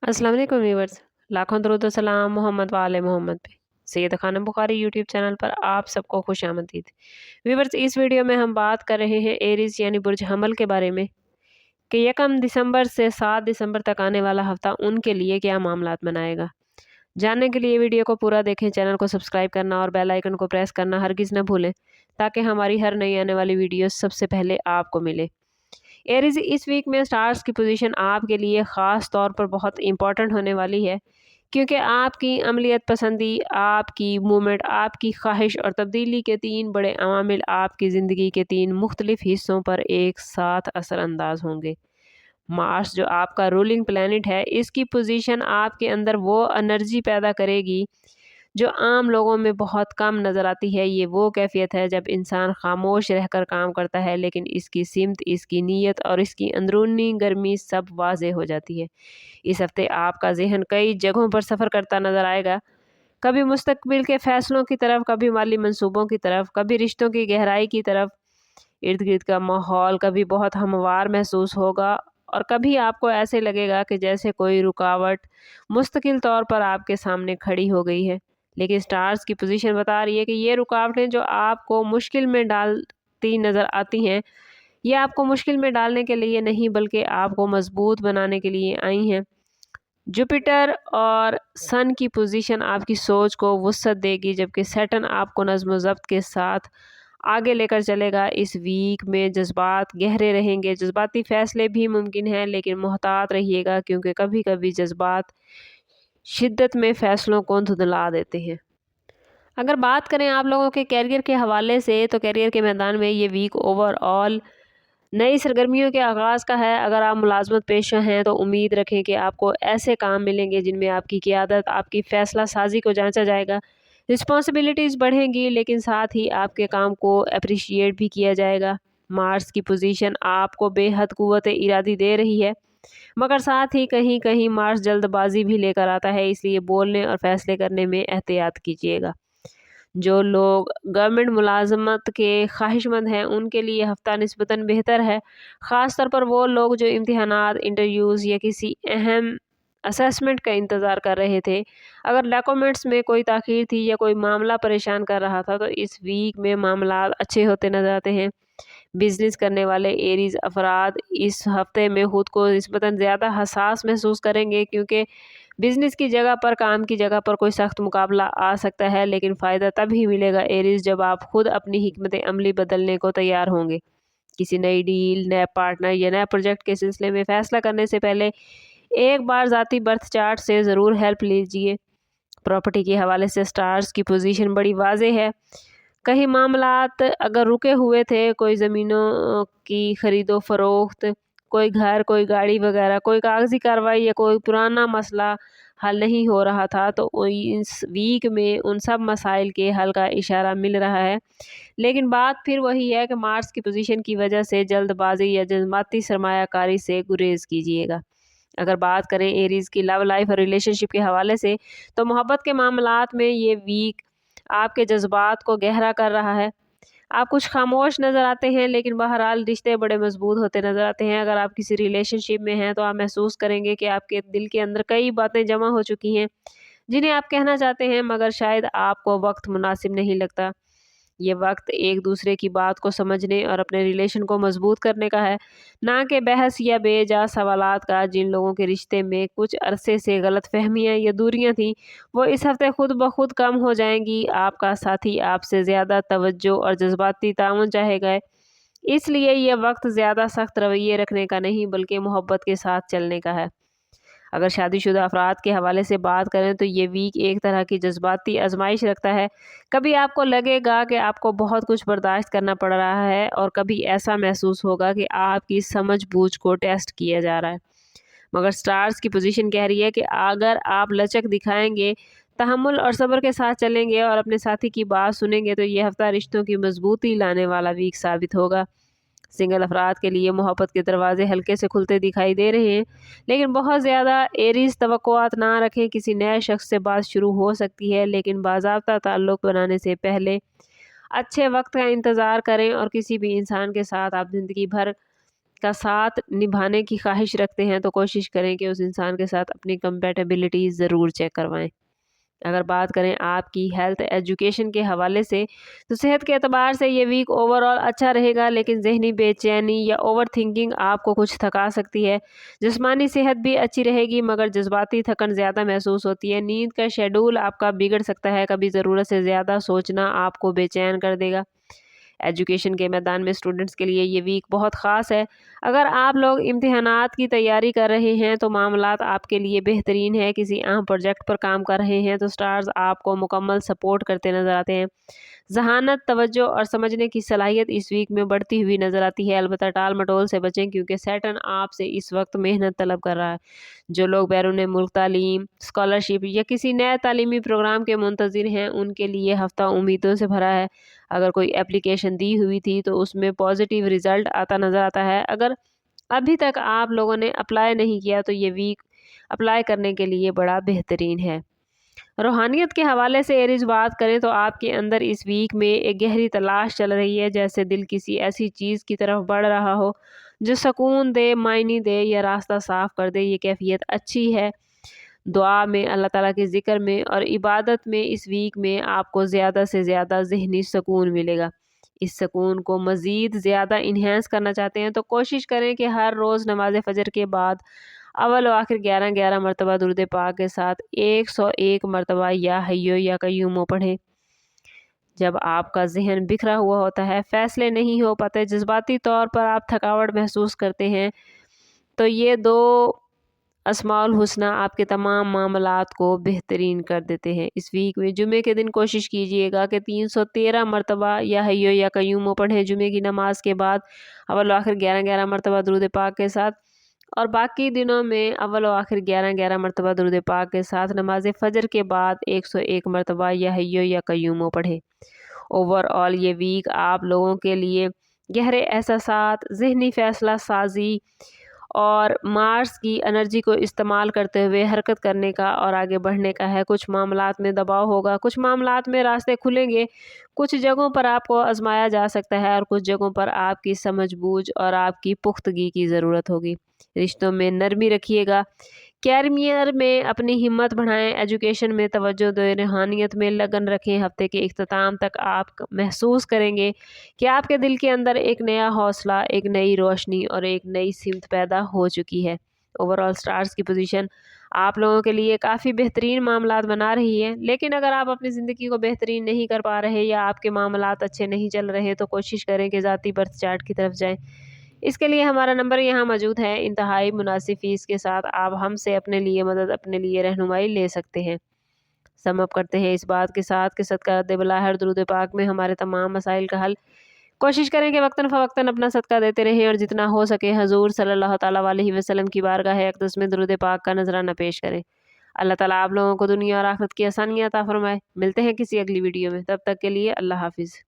अस्सलाम वालेकुम व्यूवर्स। लाखों दरूद व सलाम मोहम्मद वाले मोहम्मद पे। सैयद खानम बुखारी यूट्यूब चैनल पर आप सबको खुश आमदीद। व्यूवर्स, इस वीडियो में हम बात कर रहे हैं एरीज यानी बुर्ज हमल के बारे में कि 1 दिसंबर से 7 दिसंबर तक आने वाला हफ्ता उनके लिए क्या मामलात बनाएगा। जानने के लिए वीडियो को पूरा देखें, चैनल को सब्सक्राइब करना और बेल आइकन को प्रेस करना हरगिज़ न भूलें ताकि हमारी हर नई आने वाली वीडियो सबसे पहले आपको मिले। एरीज, इस वीक में स्टार्स की पोजीशन आपके लिए ख़ास तौर पर बहुत इंपॉर्टेंट होने वाली है क्योंकि आपकी अमलियत पसंदी, आपकी मूवमेंट, आपकी ख्वाहिश और तब्दीली के 3 बड़े अवामिल आपकी ज़िंदगी के 3 मुख्तलिफ हिस्सों पर एक साथ असरअंदाज होंगे। मार्स जो आपका रूलिंग प्लैनेट है, इसकी पोजीशन आपके अंदर वो एनर्जी पैदा करेगी जो आम लोगों में बहुत कम नज़र आती है। ये वो कैफियत है जब इंसान खामोश रहकर काम करता है लेकिन इसकी सिमत, इसकी नीयत और इसकी अंदरूनी गर्मी सब वाज़े हो जाती है। इस हफ्ते आपका ज़हन कई जगहों पर सफ़र करता नज़र आएगा, कभी मुस्तकबिल के फ़ैसलों की तरफ, कभी माली मंसूबों की तरफ, कभी रिश्तों की गहराई की तरफ। इर्द गिर्द का माहौल कभी बहुत हमवार महसूस होगा और कभी आपको ऐसे लगेगा कि जैसे कोई रुकावट मुस्तकिल तौर पर आपके सामने खड़ी हो गई है। लेकिन स्टार्स की पोजीशन बता रही है कि ये रुकावटें जो आपको मुश्किल में डालती नज़र आती हैं, ये आपको मुश्किल में डालने के लिए नहीं बल्कि आपको मजबूत बनाने के लिए आई हैं। जुपिटर और सन की पोजीशन आपकी सोच को वुसअत देगी जबकि सैटर्न आपको नज़्म ज़ब्त के साथ आगे लेकर चलेगा। इस वीक में जज्बात गहरे रहेंगे, जज्बाती फ़ैसले भी मुमकिन हैं लेकिन मोहतात रहिएगा क्योंकि कभी कभी जज्बात शिद्दत में फ़ैसलों को धुंधला देते हैं। अगर बात करें आप लोगों के कैरियर के हवाले से तो कैरियर के मैदान में ये वीक ओवरऑल नई सरगर्मियों के आगाज़ का है। अगर आप मुलाजमत पेशा हैं तो उम्मीद रखें कि आपको ऐसे काम मिलेंगे जिनमें आपकी क़ियादत, आपकी फ़ैसला साजी को जांचा जाएगा। रिस्पॉन्सिबिलिटीज़ बढ़ेंगी लेकिन साथ ही आपके काम को अप्रिशिएट भी किया जाएगा। मार्स की पोजीशन आपको बेहद क़ुव्वत इरादी दे रही है मगर साथ ही कहीं कहीं मार्स जल्दबाजी भी लेकर आता है, इसलिए बोलने और फैसले करने में एहतियात कीजिएगा। जो लोग गवर्नमेंट मुलाजमत के ख्वाहिशमंद हैं उनके लिए हफ़्ता निस्बतन बेहतर है, ख़ास तौर पर वो लोग जो इम्तिहानात, इंटरव्यूज़ या किसी अहम असेसमेंट का इंतज़ार कर रहे थे। अगर डॉक्यूमेंट्स में कोई ताख़ीर थी या कोई मामला परेशान कर रहा था तो इस वीक में मामलात अच्छे होते नज़र आते हैं। बिज़नेस करने वाले एरीज़ अफराद इस हफ़्ते में ख़ुद को निस्बतन ज़्यादा हसास महसूस करेंगे क्योंकि बिज़नेस की जगह पर, काम की जगह पर कोई सख्त मुकाबला आ सकता है लेकिन फ़ायदा तभी मिलेगा एरीज़ जब आप खुद अपनी हिकमत अमली बदलने को तैयार होंगे। किसी नई डील, नए पार्टनर या नए प्रोजेक्ट के सिलसिले में फ़ैसला करने से पहले एक बार ज़ाती बर्थ चार्ट से ज़रूर हेल्प लीजिए। प्रॉपर्टी के हवाले से स्टार्स की पोजीशन बड़ी वाज़ेह है। कहीं मामलात अगर रुके हुए थे, कोई ज़मीनों की ख़रीदो फ़रोख्त, कोई घर, कोई गाड़ी वगैरह, कोई कागज़ी कार्रवाई या कोई पुराना मसला हल नहीं हो रहा था तो इस वीक में उन सब मसाइल के हल का इशारा मिल रहा है। लेकिन बात फिर वही है कि मार्स की पोजीशन की वजह से जल्दबाजी या जज्बाती सरमायाकारी से गुरेज कीजिएगा। अगर बात करें एरीज़ की लव लाइफ और रिलेशनशिप के हवाले से तो मोहब्बत के मामलात में ये वीक आपके जज्बात को गहरा कर रहा है। आप कुछ खामोश नज़र आते हैं लेकिन बहरहाल रिश्ते बड़े मजबूत होते नज़र आते हैं। अगर आप किसी रिलेशनशिप में हैं तो आप महसूस करेंगे कि आपके दिल के अंदर कई बातें जमा हो चुकी हैं जिन्हें आप कहना चाहते हैं मगर शायद आपको वक्त मुनासिब नहीं लगता। ये वक्त एक दूसरे की बात को समझने और अपने रिलेशन को मजबूत करने का है, ना कि बहस या बेजा सवालात का। जिन लोगों के रिश्ते में कुछ अरसे से गलतफहमियां या दूरियां थीं वो इस हफ्ते खुद ब खुद कम हो जाएंगी। आपका साथी आपसे ज़्यादा तवज्जो और जज्बाती ताउन चाहेगा, इसलिए यह वक्त ज़्यादा सख्त रवैये रखने का नहीं बल्कि मोहब्बत के साथ चलने का है। अगर शादीशुदा अफराद के हवाले से बात करें तो ये वीक एक तरह की जज्बाती आजमाइश रखता है। कभी आपको लगेगा कि आपको बहुत कुछ बर्दाश्त करना पड़ रहा है और कभी ऐसा महसूस होगा कि आपकी समझ बूझ को टेस्ट किया जा रहा है। मगर स्टार्स की पोजीशन कह रही है कि अगर आप लचक दिखाएंगे, तहम्मुल और सब्र के साथ चलेंगे और अपने साथी की बात सुनेंगे तो ये हफ्ता रिश्तों की मजबूती लाने वाला वीक साबित होगा। सिंगल अफराद के लिए मोहब्बत के दरवाजे हल्के से खुलते दिखाई दे रहे हैं लेकिन बहुत ज़्यादा एरीज़ तवक्कुआत ना रखें। किसी नए शख्स से बात शुरू हो सकती है लेकिन बाज़ाब्ता ताल्लुक़ बनाने से पहले अच्छे वक्त का इंतज़ार करें और किसी भी इंसान के साथ आप ज़िंदगी भर का साथ निभाने की ख्वाहिश रखते हैं तो कोशिश करें कि उस इंसान के साथ अपनी कंपैटिबिलिटी ज़रूर चेक करवाएं। अगर बात करें आपकी हेल्थ एजुकेशन के हवाले से, तो सेहत के एतबार से ये वीक ओवरऑल अच्छा रहेगा, लेकिन जहनी बेचैनी या ओवर थिंकिंग आपको कुछ थका सकती है। जिस्मानी सेहत भी अच्छी रहेगी, मगर जज्बाती थकन ज़्यादा महसूस होती है। नींद का शेड्यूल आपका बिगड़ सकता है, कभी ज़रूरत से ज़्यादा सोचना आपको बेचैन कर देगा। एजुकेशन के मैदान में स्टूडेंट्स के लिए ये वीक बहुत ख़ास है। अगर आप लोग इम्तिहानात की तैयारी कर रहे हैं तो मामलात आपके लिए बेहतरीन है। किसी अहम प्रोजेक्ट पर काम कर रहे हैं तो स्टार्स आपको मुकम्मल सपोर्ट करते नज़र आते हैं। जहानत, तवज्जो और समझने की सलाहियत इस वीक में बढ़ती हुई नज़र आती है। अलबत्ता टाल मटोल से बचें, क्योंकि सैटर्न आपसे इस वक्त मेहनत तलब कर रहा है। जो लोग बैरून मुल्क तालीम, स्कॉलरशिप या किसी नए तालीमी प्रोग्राम के मुंतज़िर हैं, उनके लिए हफ्ता उम्मीदों से भरा है। अगर कोई एप्लीकेशन दी हुई थी तो उसमें पॉजिटिव रिज़ल्ट आता नज़र आता है। अगर अभी तक आप लोगों ने अप्लाई नहीं किया तो ये वीक अप्लाई करने के लिए बड़ा बेहतरीन है। रूहानियत के हवाले से एरीज बात करें तो आपके अंदर इस वीक में एक गहरी तलाश चल रही है, जैसे दिल किसी ऐसी चीज़ की तरफ बढ़ रहा हो जो सुकून दे, मायने दे या रास्ता साफ कर दे। ये कैफियत अच्छी है। दुआ में, अल्लाह ताला के ज़िक्र में और इबादत में इस वीक में आपको ज़्यादा से ज़्यादा ज़हनी सुकून मिलेगा। इस सुकून को मज़ीद ज़्यादा इन्हेंस करना चाहते हैं तो कोशिश करें कि हर रोज़ नमाज फ़जर के बाद अव्वल व आखिर 11-11 मरतबा दुरूद पाक के साथ 101 मरतबा या हय्यो या कय्यूमो पढ़ें। जब आपका ज़हन बिखरा हुआ होता है, फ़ैसले नहीं हो पाते, जज्बाती तौर पर आप थकावट महसूस करते हैं, तो ये 2 अस्माउल हुस्ना आपके तमाम मामलात को बेहतरीन कर देते हैं। इस वीक में जुमे के दिन कोशिश कीजिएगा कि 313 मरतबा या हय्यो या कय्यूमो पढ़ें जुमे की नमाज के बाद अव्वल व आखिर 11-11 मरतबा दुरूद पाक के साथ, और बाकी दिनों में अव्वल व आखिर 11-11 मरतबा दुरूद पाक के साथ नमाज फ़जर के बाद 101 मरतबा या हय्यो या कय्यूमो पढ़ें। ओवरऑल ये वीक आप लोगों के लिए गहरे एहसासात, ज़हनी फ़ैसला साजी और मार्स की एनर्जी को इस्तेमाल करते हुए हरकत करने का और आगे बढ़ने का है। कुछ मामलात में दबाव होगा, कुछ मामलात में रास्ते खुलेंगे, कुछ जगहों पर आपको आजमाया जा सकता है और कुछ जगहों पर आपकी समझ-बूझ और आपकी पुख्तगी की ज़रूरत होगी। रिश्तों में नरमी रखिएगा। कैरियर में अपनी हिम्मत बढ़ाएं, एजुकेशन में तवज्जो दें, रूहानियत में लगन रखें। हफ्ते के इख्तिताम तक आप महसूस करेंगे कि आपके दिल के अंदर एक नया हौसला, एक नई रोशनी और एक नई सिमत पैदा हो चुकी है। ओवरऑल स्टार्स की पोजीशन आप लोगों के लिए काफ़ी बेहतरीन मामलात बना रही है, लेकिन अगर आप अपनी ज़िंदगी को बेहतरीन नहीं कर पा रहे या आपके मामलात अच्छे नहीं चल रहे तो कोशिश करें कि ज़ाती बर्थ चार्ट की तरफ जाएं। इसके लिए हमारा नंबर यहाँ मौजूद है। इंतहाई मुनासिब फ़ीस के साथ आप हमसे अपने लिए मदद, अपने लिए रहनुमाई ले सकते हैं। सम अप करते हैं इस बात के साथ कि सदका बिला हर दुरूद पाक में हमारे तमाम मसाइल का हल। कोशिश करें कि वक्तन फ़वक्तन अपना सदका देते रहें और जितना हो सके हजूर सल्लल्लाहु ताला अलैहि वसल्लम की बारगाह अक़दस में दुरूद पाक का नजराना पेश करें। अल्लाह ताला आप लोगों को दुनिया और आखिरत की आसानियाँ अता फरमाए। मिलते हैं किसी अगली वीडियो में, तब तक के लिए अल्लाह हाफिज़।